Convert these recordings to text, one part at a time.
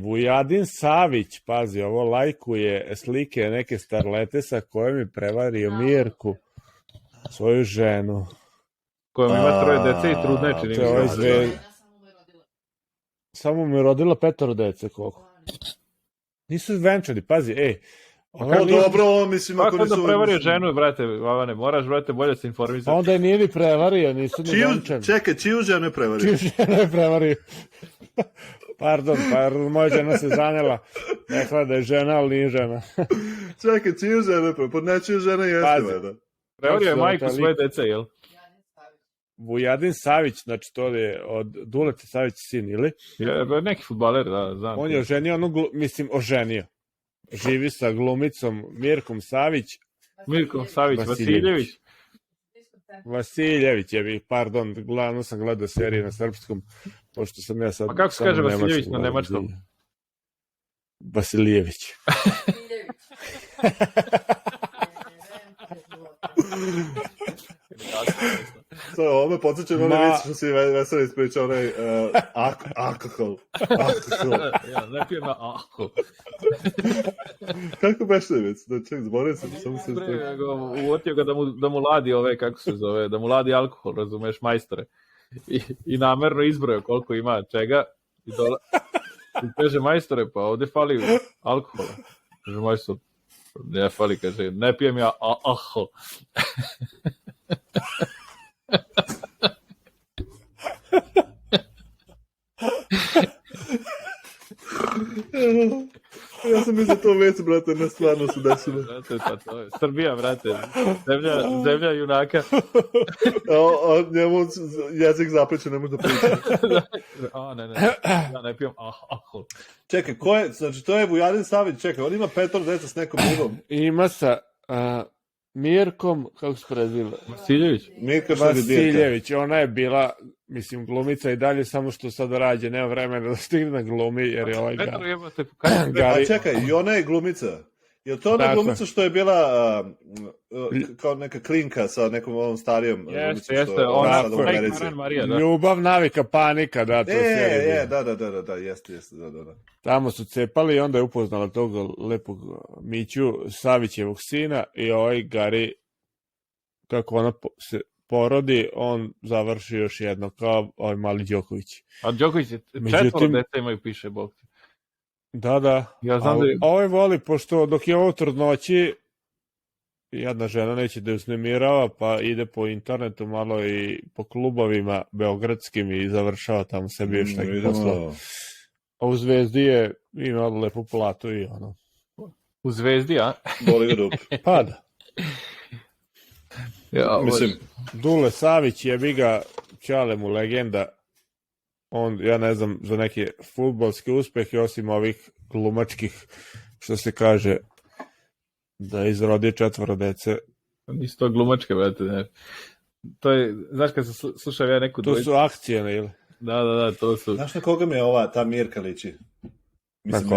Vujadin Savić, pazi, ovo lajkuje slike neke starlete sa kojom je prevario Mirku, svoju ženu. Kojom ima 3 dece i trudna je, čini mi se. Samo mu je rodila 5 dece, koliko? Nisu venčani, pazi, dobro, mislim, ako nisu... Kako da prevario ženu, brate, Vavane, moraš, brate, bolje se informisati. Onda je nije ni prevario, nisu ni venčani. Čekaj, čiju ženu je prevario? Čiju ženu je prevario? Pardon, moja žena se zanjela. Rekla da je žena, ali nije žena. Čekaj, čiju ženu je prevario? Pod nečiju žena jeste, veda. Prevario je majku svoje dece, jel? Vujadin Savić, znači to je od Duleta Savić sin, ili? Neki fudbaler, da, znam. On je oženio. Živi sa glumicom Mirkom Savić. Mirkom Savić, Vasiljević je, pardon, glavno sam gledao serije na srpskom, pošto sam ja sad... A kako se kaže Vasiljević na nemačkom? Vasiljević. Ovo me podsjeća na onaj vic što si veseli ispriča onaj alkohol. Ja, ne pijem na alkohol. Kako beš taj vic? Ček, zborim se. Uvotio ga da mu ladi kako se zove, da mu ladi alkohol, razumeš, majstore. I namerno izbrojao koliko ima čega i kaže, majstore, pa ovde fali alkohola. Kaže, majstor, ne fali, kaže, ne pijem ja alkohol. Ja sam mislio to već, brate, ne stvarno se desilo. Brate, pa to je Srbija, brate, zemlja junaka. A njemu jezik zapliče, ne može da priča. Ne, ja ne pijem alkohol. Čekaj, ko je, znači to je Vujadin Savić, čekaj, on ima 5 deca s nekom drugom. Ima sa Mirkom, kako se preziva? Vasiljević, ona je bila, mislim, glumica i dalje, samo što sad rađe, nema vremena da stigne na glumi, jer je ovaj Gari... A čekaj, i ona je glumica. Je to ona glumica što je bila kao neka klinka sa nekom ovom starijom? Jeste, ona Marija, da. Ljubav, navika, panika, da, to je da, jeste, da. Tamo su cepali i onda je upoznala tog lepog Miću, Savićevog sina, i ovaj Gari, kako ona se porodi, on završi još jedno, kao ovaj mali Đoković. A Đoković je 4 dece imaju, piše, bog ti. Da. Ja znam da je... Ovaj voli, pošto dok je ovo trudnoći, jedna žena neće da je uznemirava, pa ide po internetu malo i po klubovima beogradskim i završava tamo sebi još neki posla. A u Zvezdi je imao lepu platu i ono. U Zvezdi, a? Boli ga dup. Pa da. Ja, mislim, Dule Savić je biga, Ćale mu legenda. On, ja ne znam, za neke fudbalske uspehe, osim ovih glumačkih, što se kaže, da izrodi 4 dece. Nisu to glumačke, brate, ne. To je, znaš kad sam slušao ja neku dvojicu... To su akcije, ili? Da, to su... Znaš na koga mi je ta Mirka liči? Mislim,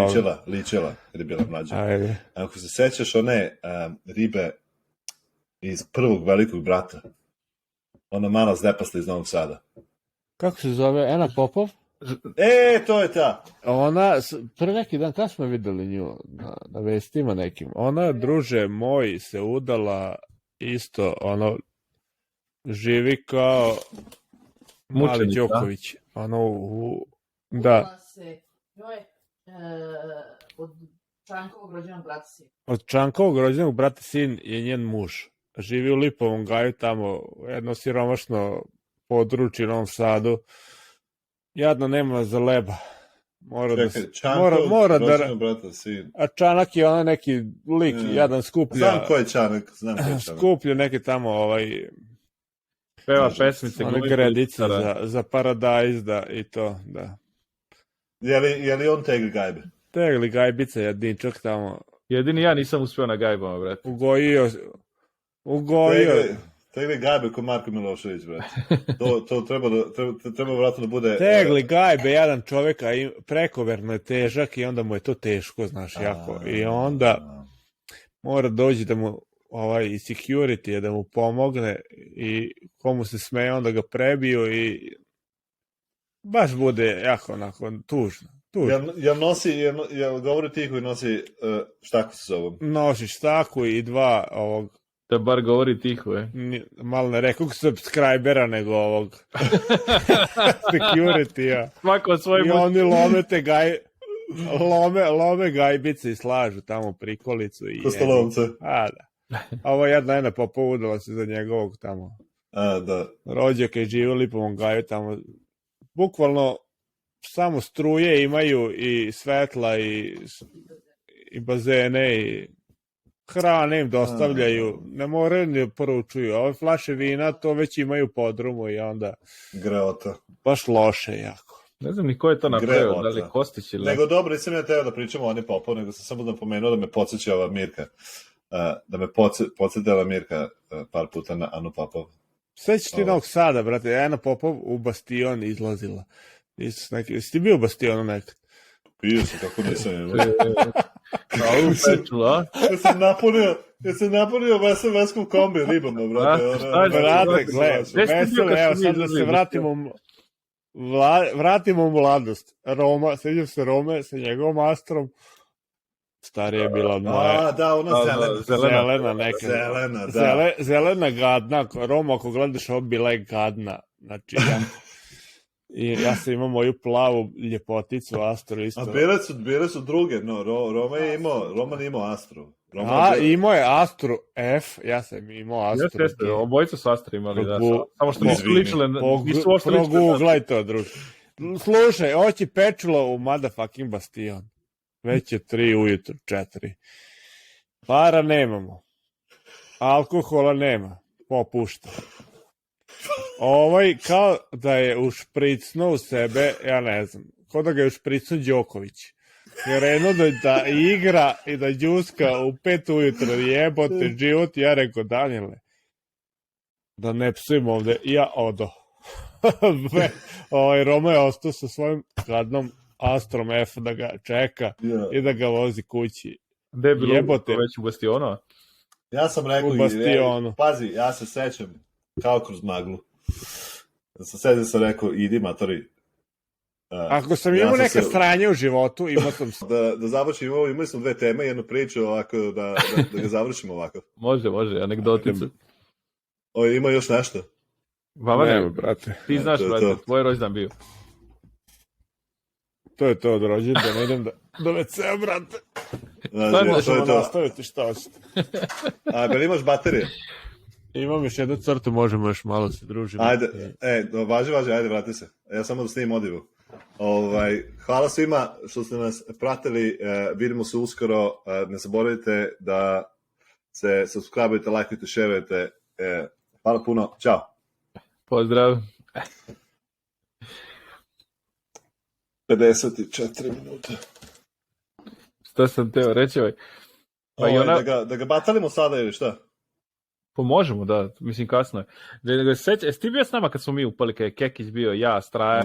ličela, kad je bila mlađa. Ajde. Ako se sećaš one ribe iz Prvog velikog brata, ona mala zdepasta iz Novog Sada. Kako se zove? Ena Popov? To je ta. Ona, pre neki dan, kada smo videli nju na vestima nekim, ona, druže moj, se udala isto, ono, živi kao mali Đoković. Ono, da. Od Čankovog rođenog brata sin. Od Čankovog rođenog brata sin je njen muž. Živi u Lipovom Gaju, tamo, jedno siromašno područje u Novom Sadu. Jadno nema za leba. Mora da... Brata, sin. A Čanak je onaj neki lik, jadan skuplja... Znam ko je Čanak, Skuplja neke tamo, peva pesmice. One gredice za Paradajz, da, i to, da. Je li on tegli gajbe? Tegli gajbice, jedinčak tamo. Jedini ja nisam uspio na gajbama, brate. Ugojio. Tegli gajbe ko Marko Milošević, brate. To treba vratno da bude... Tegli gajbe, jedan čovek, a prekoverno je težak i onda mu je to teško, znaš, jako. I onda mora doći da mu i security je da mu pomogne i komu se smeje, onda ga prebiju i baš bude jako onako tužno. Tu. Jel govori tiho i nosi štaku sa sobom? Nosiš štaku i 2 ovog... Da bar govori tiho, Malo ne rekao subscribera, nego ovog security-a. Svako svoj I oni lome te lome gajbice i slažu tamo prikolicu. Kostolovce. Da. A ovo jedna Popova udala se za njegovog tamo. Da. Rođaka i žive u Lipovom gaju tamo. Bukvalno samo struje imaju i svetla i bazene i hrane im dostavljaju. Ne moraju ni poručuju. Ove flaše vina to već imaju podrumu i onda... Greota. Baš loše jako. Ne znam ni ko je to napravio, da li Kostić ili... Nego dobro, nisam ja teo da pričamo o Ani Popov, nego sam samo napomenuo da me podsjeća ova Mirka. Da me podsjetila Mirka par puta na Anu Popov. Sveći ti Novog Sada, brate. Ana Popov u Bastion izlazila. Jesi ti bio u Bastionu nekad? Bio sam, kako nisam. Ja sam napunio veskom kombi ribama, brate. Brate, gledaj, veselo, evo sad da se vratimo u mladost. Roma, seđam se Rome sa njegovom Astrom. Starija je bila od moje. Da, ona zelena neka. Zelena, da. Zelena gadna. Roma, ako gledaš, ovo bila je gadna. Znači, ja sam imao moju plavu ljepoticu, Astro isto. A bile su druge, no, Roman je imao Astro. Imao je Astro F, ja sam imao Astro. Jeste, obojica su Astro imali, da. Samo što nisu ličile, nisu ošto ličile. Proguglaj to, druže. Slušaj, oći pečulo u motherfucking Bastion. Već je 3 ujutru, 4. Para nemamo. Alkohola nema. Popušta. Kao da je ušpricnuo u sebe, ja ne znam, kao da ga je ušpricnuo Đoković. Krenuo da igra i da džuska u 5 ujutro, jebote život, ja rekao, Danijele, da ne psujem ovde, ja odo. Roma je ostao sa svojim gadnom Astrom F da ga čeka i da ga vozi kući. Gde je bilo već u Bastionu? Ja sam rekao, pazi, ja se sećam kao kroz maglu. Sam rekao, idi matori. Ako sam imao neka sranje u životu, imao sam... Da završim ovo, imali smo 2 teme, jednu priču ovako, da ga završimo ovako. Može, anegdoticu. Ima još nešto? Vama ne, brate. Ti znaš, brate, tvoj rođendan bio. To je to od rođendana, idem do WC-a, brate. Možemo nastaviti, šta hoćete. Bel imaš baterije? Imam još jednu crtu, možemo još malo se družiti. Ajde, važi, ajde, vrati se. Ja samo da snimim odivu. Hvala svima što ste nas pratili, vidimo se uskoro, ne zaboravite da se subscribe-ujete, lajkujete, šerujete. Hvala puno, ćao. Pozdrav. 54 minuta. Što sam teo reći? Da ga batalimo sada ili šta? Pa možemo, da, mislim kasno je. Jesi ti bio s nama kad smo mi upali, kad je Kekić bio, ja, Straja?